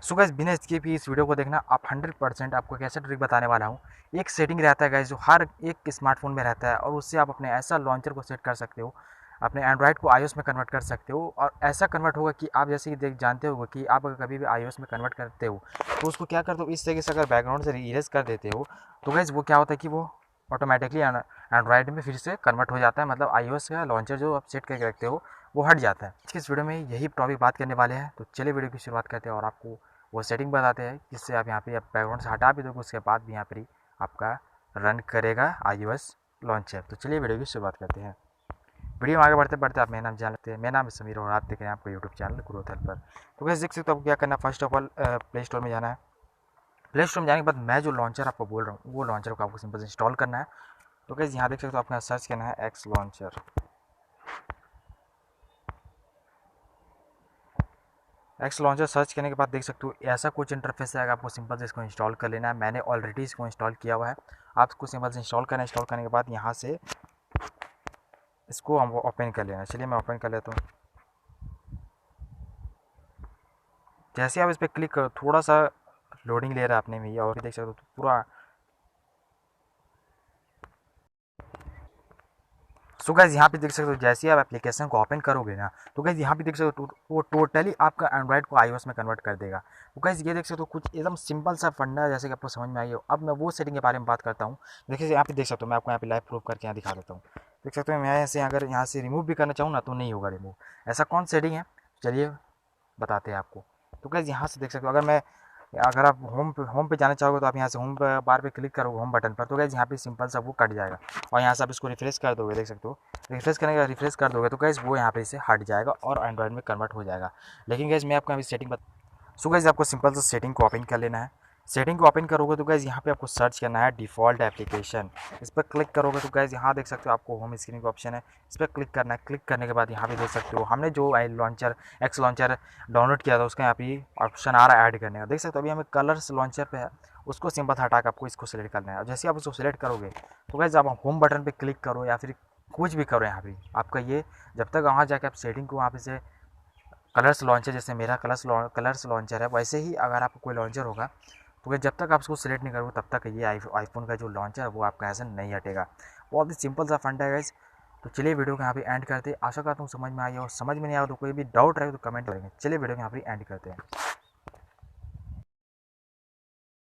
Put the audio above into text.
So guys बिना skip की इस वीडियो को देखना, आप 100% आपको कैसा ट्रिक बताने वाला हूँ। एक सेटिंग रहता है गाइस जो हर एक स्मार्टफोन में रहता है, और उससे आप अपने ऐसा लॉन्चर को सेट कर सकते हो, अपने एंड्रॉयड को आईओएस में कन्वर्ट कर सकते हो। और ऐसा कन्वर्ट होगा कि आप जैसे कि देख जानते हो कि आप अगर कभी भी आईओएस में कन्वर्ट करते हो तो उसको क्या करते हो, इस तरीके से अगर बैकग्राउंड से इरेज कर देते हो तो गाइस वो क्या होता है कि वो ऑटोमेटिकली एंड्रॉयड में फिर से कन्वर्ट हो जाता है। मतलब आईओएस का लॉन्चर जो आप सेट करके रखते हो वो हट जाता है। आज की इस वीडियो में यही टॉपिक बात करने वाले हैं, तो चलिए वीडियो की शुरुआत करते हैं और आपको वो सेटिंग बताते हैं जिससे आप यहाँ पे आप बैकग्राउंड से हटा भी दोगे, उसके बाद भी यहाँ पर आपका रन करेगा iOS लॉन्चर। तो चलिए वीडियो की शुरुआत करते हैं। वीडियो में आगे बढ़ते बढ़ते आप मेरा नाम जान लेते हैं। मेरा नाम है समीर और आप देख रहे हैं आपको यूट्यूब चैनल ग्रोथ हेल्पर। तो कैसे देख सकते हो आपको क्या करना है, first of all play store में जाना है। प्ले स्टोर में जाने के बाद मैं जो लॉन्चर आपको बोल रहा हूँ वो लॉन्चर को आपको सिंपल से इंस्टॉल करना है। तो कैसे यहाँ देख सकते हो आपको सर्च करना है x launcher. X launcher search करने के बाद देख सकते हो ऐसा कुछ इंटरफेस आएगा, आपको सिंपल से इसको इंस्टॉल कर लेना है। मैंने ऑलरेडी इसको इंस्टॉल किया हुआ है, आपको सिंपल से इंस्टॉल करना है। इंस्टॉल करने के बाद यहाँ से इसको हम ओपन कर लेना है। चलिए मैं ओपन कर लेता हूँ। जैसे आप इस पर क्लिक करो थोड़ा सा लोडिंग ले रहा है अपने में, और देख सकते हो तो पूरा। सो गाइस यहाँ पे देख सकते हो जैसे आप एप्लीकेशन को ओपन करोगे ना, तो गाइस यहाँ पे देख सकते हो वो टोटली आपका एंड्रॉइड को आईओएस में कन्वर्ट कर देगा। तो गाइस ये देख सकते हो कुछ एकदम सिंपल सा फंडा जैसे कि आपको समझ में आई हो। अब मैं वो सेटिंग के बारे में बात करता हूँ। देखिए यहाँ पे देख सकते हो, मैं आपको यहाँ पे लाइव प्रूफ करके यहाँ दिखा देता हूँ। देख सकते हो मैं ऐसे अगर यहाँ से रिमूव भी करना चाहूँ ना तो नहीं होगा रिमूव। ऐसा कौन सेटिंग है, चलिए बताते हैं आपको। तो गाइस यहाँ से देख सकते हो अगर आप होम पे जाना चाहोगे तो आप यहाँ से होम बार पे क्लिक करोगे होम बटन पर, तो गाइस यहाँ पे सिंपल सा वो कट जाएगा। और यहाँ से आप इसको रिफ्रेश कर दोगे, देख सकते हो रिफ्रेश कर दोगे तो गाइस वो यहाँ पे से हट जाएगा और एंड्रॉइड में कन्वर्ट हो जाएगा। लेकिन गाइस मैं आपको अभी सेटिंग सो गाइस आपको सिंपल सा सेटिंग को ओपन कर लेना है। सेटिंग को ओपन करोगे तो गाइस यहाँ पे आपको सर्च करना है डिफ़ॉल्ट एप्लीकेशन। इस पर क्लिक करोगे तो गाइस यहाँ देख सकते हो आपको होम स्क्रीन का ऑप्शन है, इस पर क्लिक करना है। क्लिक करने के बाद यहाँ पे देख सकते हो हमने जो लॉन्चर एक्स लॉन्चर डाउनलोड किया था उसका यहाँ पे ऑप्शन आ रहा है ऐड करने का। देख सकते हो अभी हमें कलर्स लॉन्चर पे है, उसको सिंपल हटा कर आपको इसको सिलेक्ट करना है। और जैसे आप उसको सिलेक्ट करोगे तो गाइस आप होम बटन पर क्लिक करो या फिर कुछ भी करो, यहाँ पे आपका ये जब तक वहाँ जाके आप सेटिंग को वहाँ पे से कलर्स लॉन्चर, जैसे मेरा कलर्स लॉन्चर है वैसे ही अगर आपको कोई लॉन्चर होगा तो जब तक आप उसको सिलेक्ट नहीं करोगे तब तक ये आईफोन का जो लॉन्चर है वो आपका ऐसा नहीं हटेगा। बहुत ही सिंपल सा फंडा है गाइस। तो चलिए वीडियो को यहाँ पे एंड करते हैं। आशा करता हूँ समझ में आई, और समझ में नहीं आया तो कोई भी डाउट रहे तो कमेंट करेंगे। चलिए वीडियो को यहाँ पे एंड करते हैं।